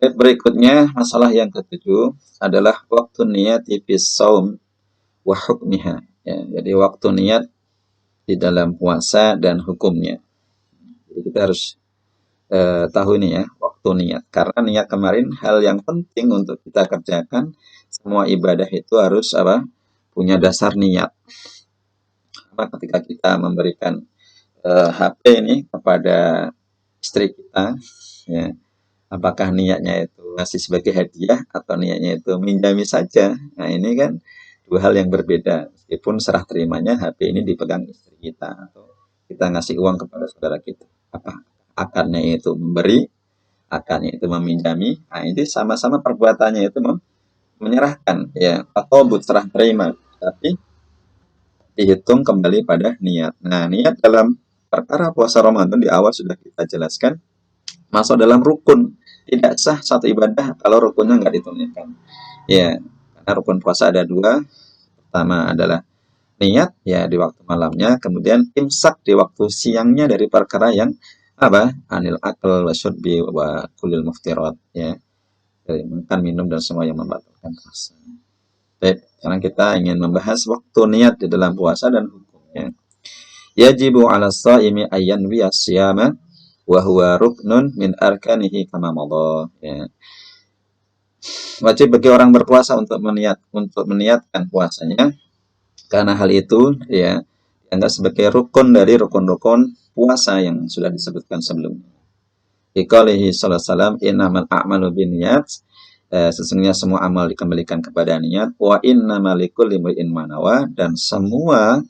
Berikutnya masalah yang ketujuh adalah waktu niat fis shaum wa hukmiha. Ya, jadi waktu niat di dalam puasa dan hukumnya. Jadi kita harus tahu ini ya, waktu niat. Karena niat kemarin hal yang penting untuk kita kerjakan. Semua ibadah itu harus apa? Punya dasar niat. Karena ketika kita memberikan HP ini kepada istri kita, ya, apakah niatnya itu ngasih sebagai hadiah atau niatnya itu minjami saja? Nah ini kan dua hal yang berbeda. Meskipun serah terimanya HP ini dipegang istri kita atau kita ngasih uang kepada saudara kita. Apa akarnya itu memberi, akarnya itu meminjami. Nah ini sama-sama perbuatannya itu menyerahkan ya atau serah terima. Tapi dihitung kembali pada niat. Nah niat dalam perkara puasa Ramadan di awal sudah kita jelaskan masuk dalam rukun. Tidak sah satu ibadah kalau rukunnya nggak ditunaikan. Ya, karena rukun puasa ada dua. Pertama adalah niat ya di waktu malamnya, kemudian imsak di waktu siangnya dari perkara yang apa? Anil akal wa syurbi wa kulil muftirat ya. Dari makan, minum dan semua yang membatalkan puasa. Baik, sekarang kita ingin membahas waktu niat di dalam puasa dan hukumnya. Yajibu 'ala shaimi ayyan wi as-siyama wa huwa ruknun min arkanihi kama madha ya. Wajib bagi orang berpuasa untuk meniatkan puasanya karena hal itu ya dianggap sebagai rukun dari rukun-rukun puasa yang sudah disebutkan sebelumnya. Iqalihi sallallahu alaihi wasallam innamal a'malu binniyat, sesungguhnya semua amal dikembalikan kepada niat, wa innamal likulli imri'in ma nawa, dan semua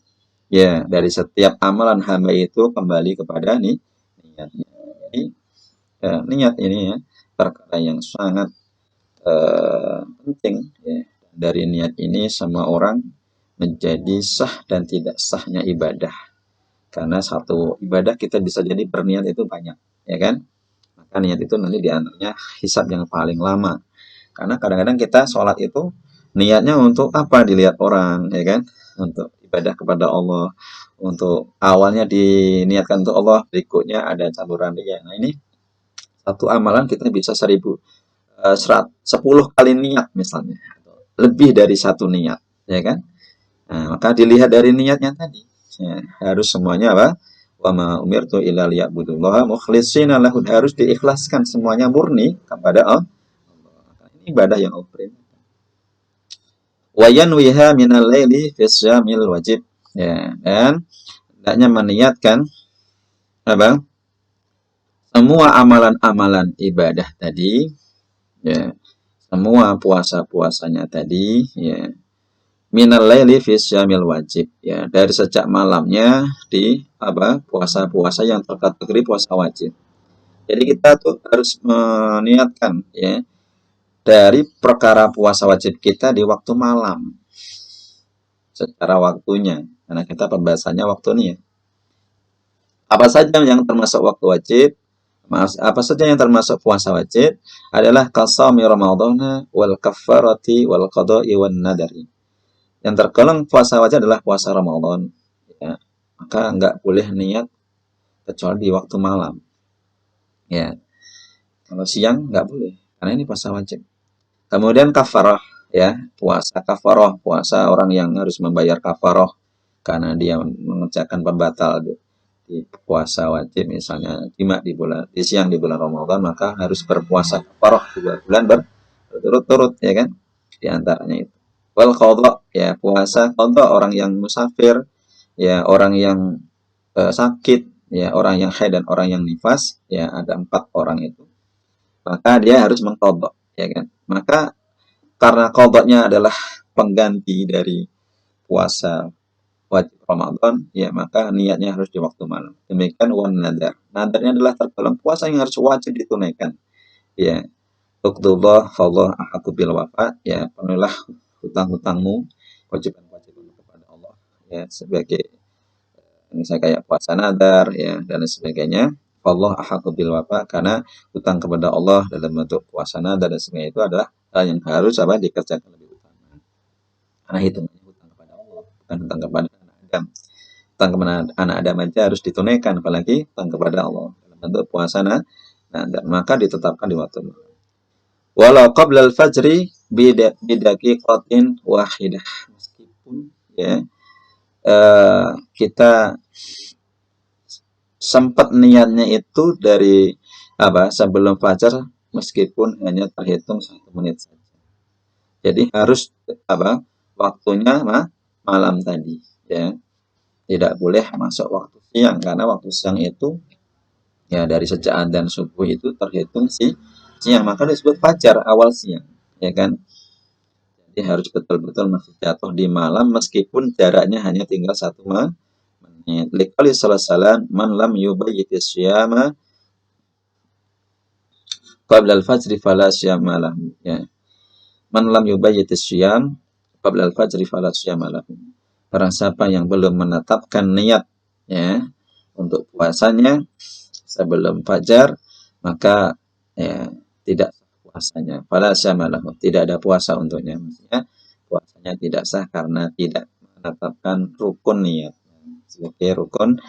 ya dari setiap amalan hamba itu kembali kepada niatnya. Jadi niat ini ya perkara yang sangat penting ya. Dari niat ini semua orang menjadi sah dan tidak sahnya ibadah. Karena satu ibadah kita bisa jadi berniat itu banyak, ya kan? Maka niat itu nanti diantaranya hisab yang paling lama. Karena kadang-kadang kita sholat itu niatnya untuk apa? Dilihat orang, ya kan? Untuk ibadah kepada Allah. Untuk awalnya diniatkan untuk Allah, berikutnya ada campuran dia. Nah ini satu amalan kita bisa 10 kali niat misalnya. Lebih dari satu niat, ya kan? Nah, maka dilihat dari niatnya tadi. Ya, harus semuanya apa? Wa ma umirtu illa liya'budullaha mukhlishina lahu, harus diikhlaskan semuanya murni kepada Allah. Ini ibadah yang Allah perintahkan. Wa yanwiha minal laili fi syamil wajib. Ya, dan hendaknya meniatkan apa? Semua amalan-amalan ibadah tadi, ya, semua puasa-puasanya tadi, ya, minal laili fi syamil wajib ya, dari sejak malamnya di apa puasa-puasa yang terkategori puasa wajib. Jadi kita tuh harus meniatkan ya dari perkara puasa wajib kita di waktu malam secara waktunya, karena kita pembahasannya waktu nih ya. Apa saja yang termasuk waktu wajib, apa saja yang termasuk puasa wajib adalah qasaumi ramadhana wal kaffarati wal qada'i wan nadari. Yang tergolong puasa wajib adalah puasa Ramadan. Ya. Maka nggak boleh niat kecuali di waktu malam. Ya. Kalau siang nggak boleh, karena ini puasa wajib. Kemudian kafarah, ya, puasa kafarah, puasa orang yang harus membayar kafarah karena dia mengerjakan pembatal di puasa wajib, misalnya jima di siang di bulan Ramadan, maka harus berpuasa kafarah 2 bulan berturut-turut, ya kan? Di antaranya itu. Wal qadha, ya puasa qadha orang yang musafir, ya orang yang sakit, ya orang yang haid dan orang yang nifas, ya ada 4 orang itu. Maka dia harus mengqadha, ya kan? Maka karena qadhanya adalah pengganti dari puasa wajib Ramadan, ya maka niatnya harus di waktu malam. Demikian wan nadar. Nadarnya adalah tergolong puasa yang harus wajib ditunaikan. Ya, uqdullah fallah ahaqu bil wafa, ya penuhilah hutang-hutangmu, kewajiban-kewajibanmu kepada Allah, ya sebagai misalnya kayak puasa nadar, ya dan sebagainya. Allah ahaqu bil wafa, karena hutang kepada Allah dalam bentuk puasa nadar dan sebagainya itu adalah hal yang harus apa dikerjakan lebih utama. Karena hitungannya hutang kepada Allah, bukan hutang kepada anak Adam. Hutang kepada anak Adam aja harus ditunaikan, apalagi hutang kepada Allah dalam bentuk puasa nadar. Maka ditetapkan di waktu malam. walau qabla al-fajri bidaqiqatin wahidah, meskipun ya kita sempat niatnya itu dari sebelum fajar, meskipun hanya terhitung 1 menit saja. Jadi harus waktunya malam tadi, ya. Tidak boleh masuk waktu siang, karena waktu siang itu ya dari sejak adzan subuh itu terhitung siang, maka disebut fajar, awal siang, ya kan. Jadi harus betul-betul masih jatuh di malam, meskipun jaraknya hanya tinggal 1 menit. Liqali salah man lam yubayyitis syama qabla al-fajri fala syama lahu, ya. Man lam yubayyitis syam qabla al-fajri fala syama lahu. Barang siapa yang belum menetapkan niat, ya, untuk puasanya sebelum fajar, maka ya tidak sah puasanya. Fala syama lahu, tidak ada puasa untuknya. Maksudnya puasanya tidak sah karena tidak menetapkan rukun niat sebagai rukun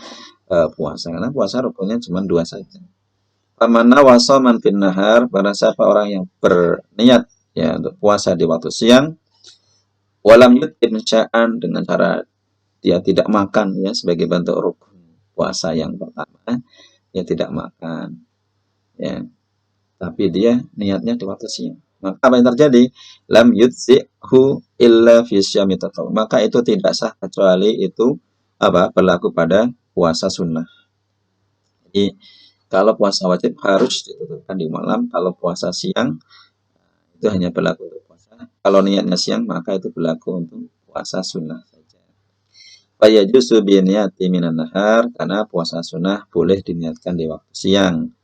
puasa. Karena puasa rukunnya cuma 2 saja. Faman wasoman fin nahar, pada siapa orang yang berniat ya untuk puasa di waktu siang, walam yutim sya'an, dengan cara dia tidak makan, ya, sebagai bentuk rukun puasa yang pertama, dia tidak makan, ya, tapi dia niatnya di waktu siang, maka apa yang terjadi? Lam yujzi'hu illa fi syami tatawwu, maka itu tidak sah kecuali itu berlaku pada puasa sunnah. Jadi kalau puasa wajib harus ditutupkan di malam, kalau puasa siang itu hanya berlaku untuk puasa. Kalau niatnya siang, maka itu berlaku untuk puasa sunnah saja. Fayajuzu biniyati minan nahar, karena puasa sunnah boleh diniatkan di waktu siang.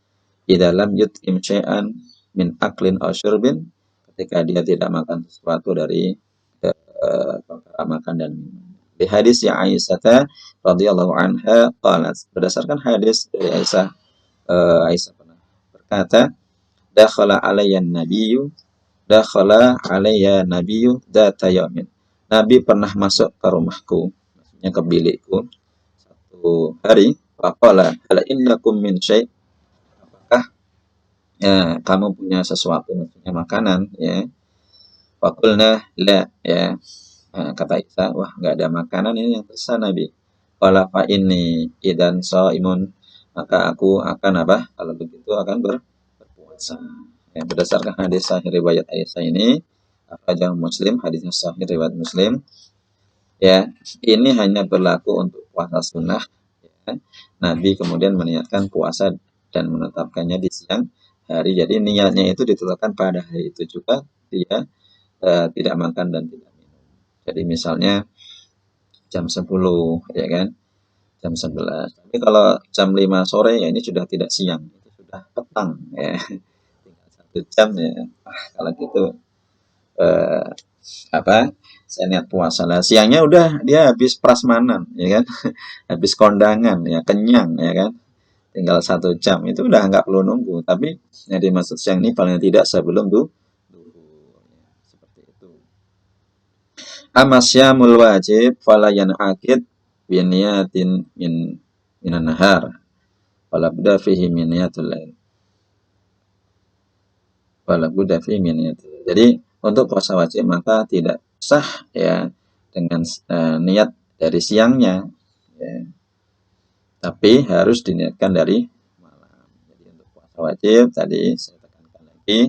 Di dalam yut'im syai'an min aklin aw syurbin, ketika dia tidak makan sesuatu dari perkara makan dan minum. Di hadis yang Aisyah radhiyallahu anha qalat, berdasarkan hadis dari Aisyah, Aisyah pernah berkata, dakhala alayya nabiyyu dzata yaumin. Nabi pernah masuk ke rumahku, maksudnya ke bilikku, satu hari. Faqala hal innakum min syai', apakah ya kamu punya sesuatu, maksudnya makanan, ya. Faqulna la, ya. Kata Aisyah, wah, nggak ada makanan ini yang tersisa Nabi. Qala fa inni idan shaimun, maka aku akan kalau begitu akan berpuasa. Ya, berdasarkan hadis sahih riwayat Aisyah ini, Rajah Muslim, hadisnya sahih riwayat Muslim, ya, ini hanya berlaku untuk puasa sunnah, ya. Nabi kemudian meniatkan puasa dan menetapkannya di siang hari, jadi niatnya itu ditetapkan pada hari itu juga, dia tidak makan dan tidak minum. Jadi misalnya jam 10, ya kan, jam 11. Tapi kalau jam 5 sore, ya ini sudah tidak siang, itu sudah petang, ya. Tinggal 1 jam, ya. Kalau gitu eh, saya niat puasa lah. Siangnya udah dia habis prasmanan, ya kan, habis kondangan, ya, kenyang, ya kan. Tinggal 1 jam, itu udah nggak perlu nunggu. Tapi yang dimaksud siang ini paling tidak sebelum duhur, seperti itu. Amasyamul wajib fala yanaqid biniyatin minan nahar, wala budda fihi min niyatul lail, wala budda fihi min niyatul lail. Jadi untuk puasa wajib maka tidak sah, ya, dengan niat dari siangnya, ya, tapi harus diniatkan dari malam. Jadi untuk puasa wajib tadi saya tekankan lagi,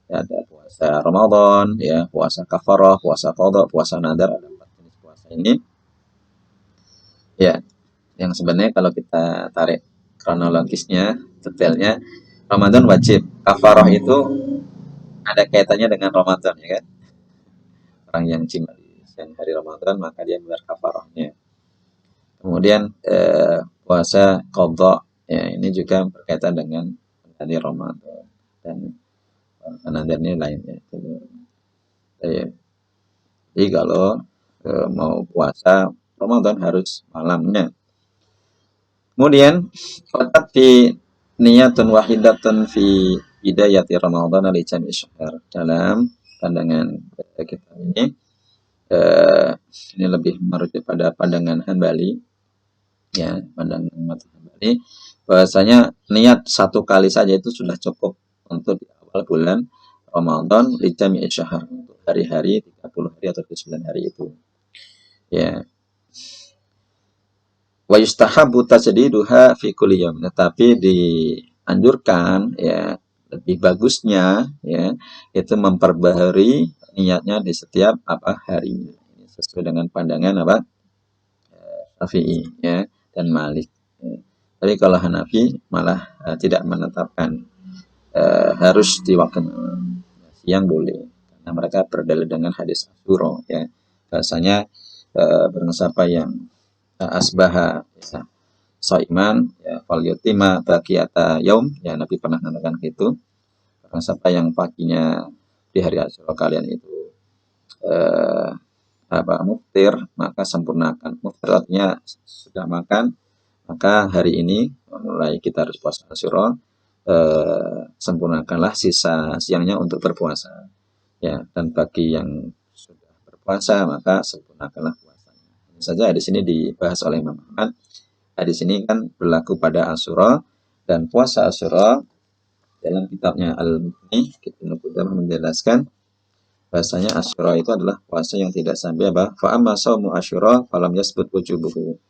ya, ada puasa Ramadan, ya, puasa kafarah, puasa qadha, puasa nadar, ada 4 jenis puasa ini, ya, yang sebenarnya kalau kita tarik kronologisnya, detailnya, Ramadan wajib, kafarah itu ada kaitannya dengan Ramadan, ya kan. Orang yang jima di siang hari Ramadan maka dia bayar kafarahnya. Kemudian puasa qadha, ya, ini juga berkaitan dengan hari Ramadan, dan nadarnya lainnya. Jadi kalau mau puasa Ramadan harus malamnya. Kemudian kotak di niyatun wahidatun fi bidayati Ramadan li jami' syahr. Dalam pandangan kita ini lebih merujuk pada pandangan Hambali, ya, pandangan mazhab Hambali, bahwasanya niat 1 kali saja itu sudah cukup untuk di awal bulan Ramadan li jami'i syahr, untuk hari-hari 30 hari atau 29 hari itu. Ya. Wa yustahabbu tajdiduha fi kulli yaum. Tetapi dianjurkan ya, lebih bagusnya ya itu memperbaharui niatnya di setiap hari. Sesuai dengan pandangan Syafi'i ya dan Malik. Ya. Tapi kalau Hanafi malah tidak menetapkan harus di waktu malam. Siang boleh, karena mereka berdalil dengan hadis Asyura ya. Bahasanya barang siapa yang asbaha ya, Soiman ya, fal yutima baqiyata yaum, ya Nabi pernah mengatakan itu. Barang siapa yang paginya di hari Asyura kalian itu muftir, maka sempurnakan. Muftir artinya sudah makan, maka hari ini mulai kita harus puasa Asyura, sempurnakanlah sisa siangnya untuk berpuasa. Ya, dan bagi yang sudah berpuasa maka sempurnakanlah puasanya. Ini saja di sini dibahas oleh Imam Ahmad. Di sini kan berlaku pada Asyura, dan puasa Asyura dalam kitabnya Al-Mughni, Ibnu Qudamah menjelaskan bahasanya Asyura itu adalah puasa yang tidak sampai fa amma shaumu Asyura falam yasbut wujubuhu,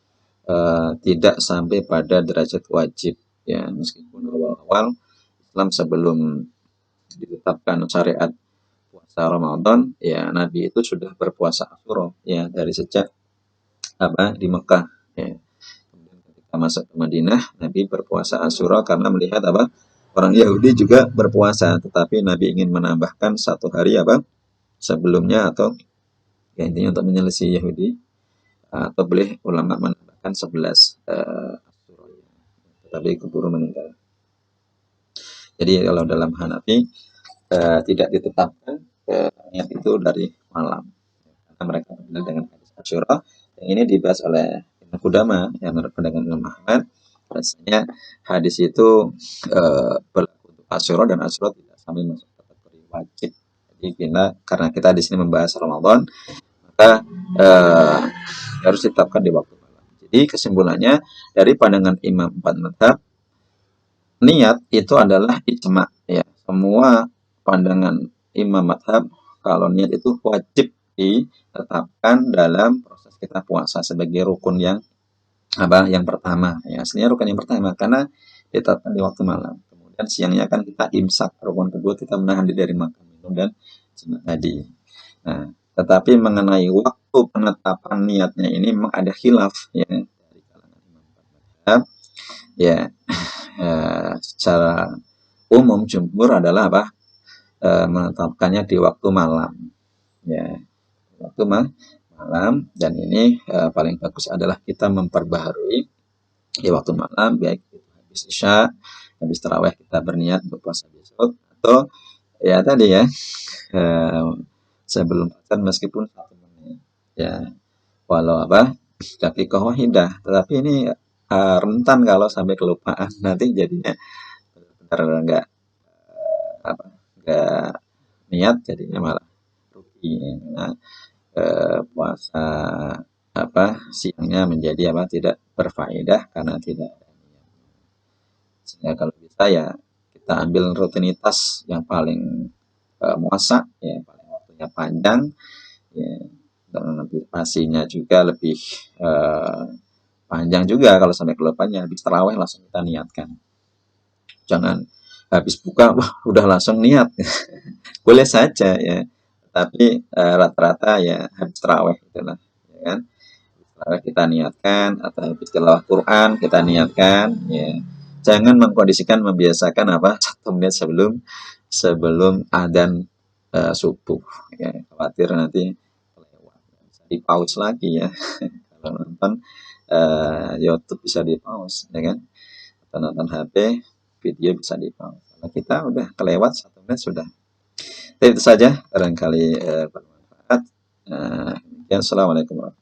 tidak sampai pada derajat wajib ya, meskipun awal-awal Islam sebelum ditetapkan syariat puasa Ramadan ya, Nabi itu sudah berpuasa Asyura ya dari sejak di Mekah ya. Kemudian ketika masuk ke Madinah, Nabi berpuasa Asyura karena melihat orang Yahudi juga berpuasa, tetapi Nabi ingin menambahkan satu hari sebelumnya, atau ya intinya untuk menyelesaikan Yahudi, atau boleh ulama menambahkan 11 Asyura, tetapi keburu meninggal. Jadi kalau dalam Hanafi tidak ditetapkan niat itu dari malam, karena mereka berdalil dengan hadis Asyura. Yang ini dibahas oleh Ibnu Qudamah yang menurut pandangan Imam Ahmad, rasanya hadis itu berlaku untuk Asyura, dan Asyura tidak sampai masuk kategori wajib. Jadi karena kita di sini membahas Ramadan, maka harus ditetapkan di waktu malam. Jadi kesimpulannya dari pandangan Imam 4 mazhab, niat itu adalah ijma ya. Semua pandangan Imam mazhab kalau niat itu wajib ditetapkan dalam proses kita puasa sebagai rukun yang yang pertama ya. Aslinya rukun yang pertama karena ditetapkan di waktu malam. Kemudian siangnya kan kita imsak, rukun kedua kita menahan diri dari makan minum dan jima tadi. Nah, tetapi mengenai waktu penetapan niatnya ini memang ada khilaf ya dari kalangan Imam mazhab ya. Secara umum jumhur adalah menetapkannya di waktu malam ya, waktu malam, dan ini paling bagus adalah kita memperbaharui di waktu malam, baik itu habis isya, habis tarawih kita berniat berpuasa besok, atau ya tadi ya sebelum azan meskipun 1 menit ya, walau daqiqah wahidah, tetapi ini rentan kalau sampai kelupaan, nanti jadinya benar-benar nggak niat, jadinya malah rugi. Nah, puasa siangnya menjadi tidak berfaedah karena tidak ada niat. Sehingga kalau bisa ya kita ambil rutinitas yang paling muasa ya, paling waktunya panjang ya, dan pastinya juga lebih panjang juga. Kalau sampai kelupanya habis tarawih langsung kita niatkan, jangan habis buka udah langsung niat. Boleh saja ya, tapi rata-rata ya habis tarawih itulah ya kan, tarawih kita niatkan, atau habis tilawah Quran kita niatkan ya. Jangan mengkondisikan, membiasakan 1 menit sebelum adzan subuh ya, khawatir nanti lewat, bisa di pause lagi ya. Kalau nonton YouTube bisa di pause ya kan, atau nonton HP video bisa di pause. Kalau kita udah kelewat 1 menit sudah. Itu saja barangkali bermanfaat. Assalamualaikum warahmatullahi wabarakatuh.